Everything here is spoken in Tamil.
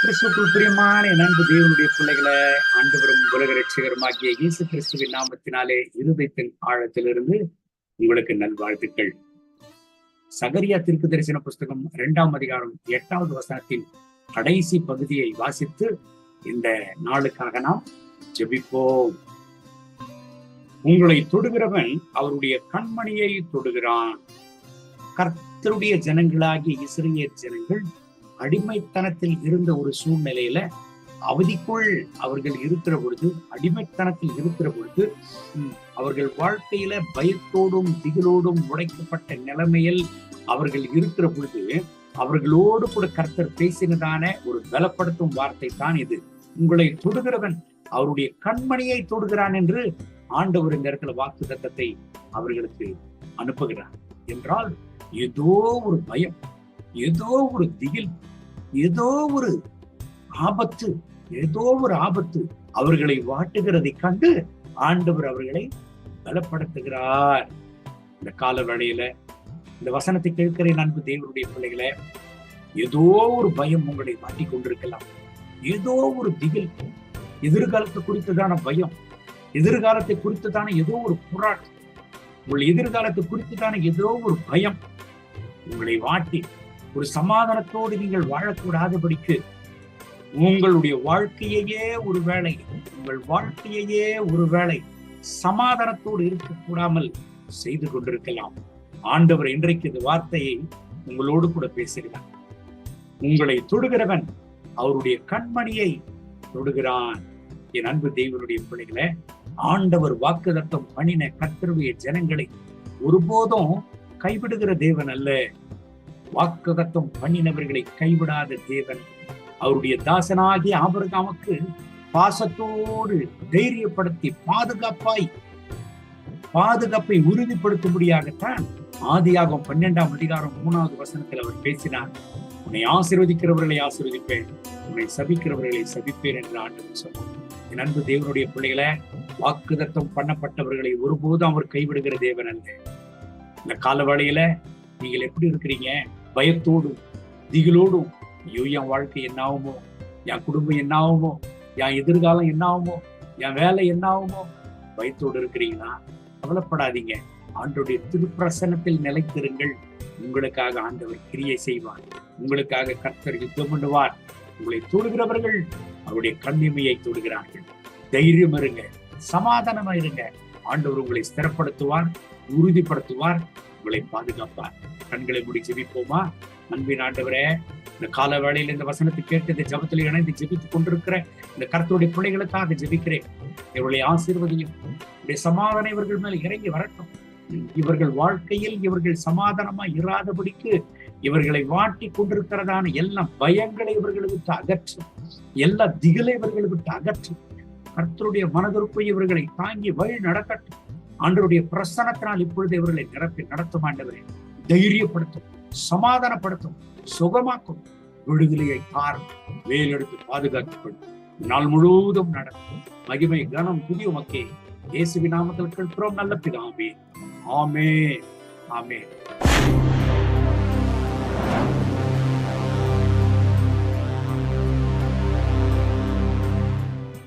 கிறிஸ்துக்குள் பிரியமான என் அன்பு தேவனுடைய பிள்ளைகளை, ஆண்டவரும் உலக ரட்சகருமாகிய இயேசு கிறிஸ்துவின் நாமத்தினாலே இருதயத்தின் ஆழத்திலிருந்து உங்களுக்கு நல்வாழ்த்துக்கள். சகரியா தீர்க்க தரிசன புஸ்தகம் 2ஆம் அதிகாரம் 8வது வசனத்தின் கடைசி பகுதியை வாசித்து இந்த நாளுக்காக நாம் ஜெபிப்போம். உங்களை தொடுகிறவன் அவருடைய கண்மணியை தொடுகிறான். கர்த்தருடைய ஜனங்களாகிய இஸ்ரவேல் ஜனங்கள் அடிமைத்தனத்தில் இருந்த ஒரு சூழ்நிலையில அவதிக்குள் அவர்கள் இருக்கிற பொழுது, அடிமைத்தனத்தில் இருக்கிற பொழுது, அவர்கள் வாழ்க்கையில பயத்தோடும் திகிலோடும் உடைக்கப்பட்ட நிலைமையில் அவர்கள் இருக்கிற பொழுது அவர்களோடு கூட கர்த்தர் பேசினதான ஒரு பலப்படுத்தும் வார்த்தை தான் இது. உங்களை தொடுகிறவன் அவருடைய கண்மணியை தொடுகிறான் என்று ஆண்டவர் இந்த இடத்துல வாக்கு தத்தத்தை அவர்களுக்கு அனுப்புகிறார். என்றால் ஏதோ ஒரு பயம், ஏதோ ஒரு திகில், ஏதோ ஒரு ஆபத்து அவர்களை வாட்டுகிறதை கண்டு ஆண்டவர் அவர்களை பலப்படுத்துகிறார். இந்த கால வேளையில இந்த வசனத்தை கேட்கிற அன்பு தேவனுடைய பிள்ளைகளை, ஏதோ ஒரு பயம் உங்களை வாட்டி கொண்டிருக்கலாம். ஏதோ ஒரு திகில், எதிர்காலத்தை குறித்ததான பயம், எதிர்காலத்தை குறித்ததான ஏதோ ஒரு போராட்டம், உங்கள் எதிர்காலத்தை குறித்ததான ஏதோ ஒரு பயம் உங்களை வாட்டி ஒரு சமாதானத்தோடு நீங்கள் வாழக்கூடாதபடிக்கு உங்களுடைய வாழ்க்கையே ஒருவேளை சமாதானத்தோடு இருக்கக்கூடாமல் செய்து கொண்டிருக்கலாம். ஆண்டவர் இன்றைக்கு இந்த வார்த்தையை உங்களோடு கூட பேசுகிறார். உங்களை தொடுகிறவன் அவருடைய கண்மணியை தொடுகிறான். என் அன்பு தேவனுடைய பிள்ளைகளை, ஆண்டவர் வாக்குத்தத்தம் பண்ணின கர்த்தருடைய ஜனங்களை ஒருபோதும் கைவிடுகிற தேவன் அல்ல. வாக்குத்தத்தம் பண்ணினவர்களை கைவிடாத தேவன். அவருடைய தாசனாகிய ஆபிரகாமுக்கு பாசத்தோடு தைரியப்படுத்தி பாதுகாப்பை உறுதிப்படுத்தும்படியாகத்தான் ஆதியாகமம் 12ஆம் அதிகாரம் 3வது வசனத்தில் அவர் பேசினார். உன்னை ஆசீர்வதிக்கிறவர்களை ஆசீர்வதிப்பேன், உன்னை சபிக்கிறவர்களை சபிப்பேன் என்று ஆண்டவர் சொன்னார். என் அன்பு தேவனுடைய பிள்ளைகளை, வாக்குத்தத்தம் பண்ணப்பட்டவர்களை ஒருபோதும் அவர் கைவிடுகிற தேவன் அல்ல. இந்த கால வேளையில நீங்கள் எப்படி இருக்கிறீங்க? பயத்தோடும் திகிலோடும், ஐயோ என் வாழ்க்கை என்ன ஆகுமோ, என் குடும்பம் என்ன ஆகுமோ, என் எதிர்காலம் என்ன ஆகுமோ, என் வேலை என்ன ஆகுமோ, பயத்தோடு இருக்கிறீங்களா? கவலைப்படாதீங்க. ஆண்டவருடைய திருப்பிரசன்னத்தில் நிலைத்திருங்கள். உங்களுக்காக ஆண்டவர் கிரியை செய்வார். உங்களுக்காக கர்த்தர் யுத்தம் பண்ணுவார். உங்களை தொடுகிறவர்கள் அவருடைய கண்ணிமையை தொடுகிறார்கள். தைரியம் இருங்க, சமாதானமா இருங்க. ஆண்டவர் உங்களை ஸ்திரப்படுத்துவார், உறுதிப்படுத்துவார், உங்களை பாதுகாப்பார். கண்களை மூடி ஜெபிப்போமா? அன்பின் ஆண்டவரே, இந்த கால வேளையில் இந்த வசனத்தை கேட்டு இந்த ஜபத்தில் இணைந்து ஜெபித்துக் கொண்டிருக்கிற இந்த கர்த்தருடைய பிள்ளைகளுக்காக ஜெபிக்கிறேன். இவர்களை ஆசீர்வதியும், இவருடைய சமாதானம் இவர்கள் மேல் இறங்கி வரட்டும். இவர்கள் வாழ்க்கையில் இவர்கள் சமாதானமா இராதபடிக்கு இவர்களை வாட்டி கொண்டிருக்கிறதான எல்லா பயங்களை இவர்களை விட்டு அகற்றும், எல்லா திகிலை இவர்களை விட்டு அகற்றும். கர்த்தருடைய மனதிற்குள் இவர்களை தாங்கி வழி நடக்கட்டும். ஆண்டவருடைய பிரசன்னத்தினால் இப்பொழுது இவர்களை நிரப்பி நடத்தும். ஆண்டவரே, தைரியப்படுத்தும், சமாதானப்படுத்தும், சுகமாக்கும், விடுதலையை தாரும், வேலெடுத்து பாதுகாத்துக்கொள்ளும். நாள் முழுவதும் நடக்கும். மகிமை கனம் புதிய மக்கே இயேசுவின் நாமத்தில் கேட்கிறோம் நல்ல பிதாவே. ஆமென், ஆமென்.